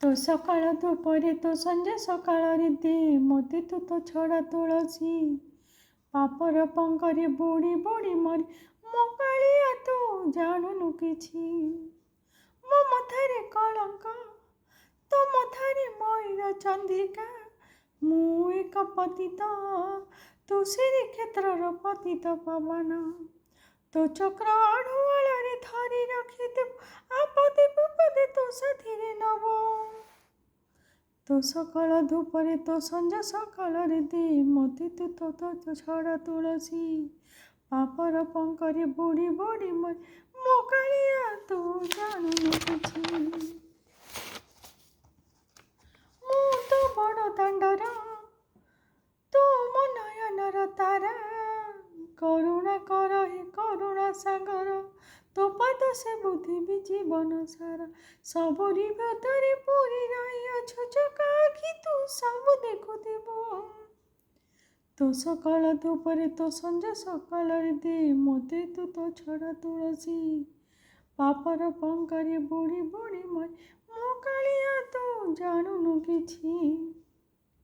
ତୋ ସକାଳ ଧୂପରେ ତୋ ସଞ୍ଜ ସକାଳରେ ଦେ ମୋତେ ତୁ ତୋ ଛଡ଼ା ତୁଳସୀ। ପାପର ପଙ୍କରେ ବୁଡ଼ି ବୁଡ଼ି ମରି ମୋ କାଳିଆ ତୁ ଜାଣୁନୁ କିଛି। ମୋ ମଥାରେ କଳଙ୍କ ତୋ ମଥାରେ ମୟୂର ଚନ୍ଦ୍ରିକା। ମୁଁ ଏକ ପତିତ ତୁ ଶ୍ରୀକ୍ଷେତ୍ରର ପତିତ ପାବନ। ତୋ ଚକ୍ର ଅଢୁଆଳରେ ଧରି ରଖିଥିବୁ ଆପଦେ ବିପଦେ ତୋ ସାଥିରେ ନବ। ତୋ ସକାଳ ଧୂପରେ ତୋ ସଞ୍ଜ ସକାଳରେ ଦେ ମୋତେ ତୁ ତୋ ଛଡ଼ା ତୁଳସୀ। ପାପର ପଙ୍କରେ ବୁଡ଼ି ବୁଡ଼ି ମରି ମୋ କାଳିଆ ତୁ ଜାଣୁନୁ କିଛି। ମୁଁ ତ ବଡ଼ ଦାଣ୍ଡର ତୁ ମୋ ନୟନର ତାରା। କରୁଣା କର ହେ କରୁଣା ସାଗର ତୋ ପାଦ ସେବୁଥିବି ଜୀବନ ସାରା। ସବୁରି ଭିତରେ ପୁରି ରହିଅଛୁ ଚକା ଆଖି ତୁ ସବୁ ଦେଖୁଥିବୁ। ତୋ ସକାଳ ଧୂପରେ ତୋ ସଞ୍ଜ ସକାଳରେ ଦେ ମୋତେ ତୁ ତୋ ଛଡ଼ା ତୁଳସୀ। ପାପର ପଙ୍କରେ ବୁଡ଼ି ବୁଡ଼ି ମରି ମୋ କାଳିଆ ତୁ ଜାଣୁନୁ କିଛି।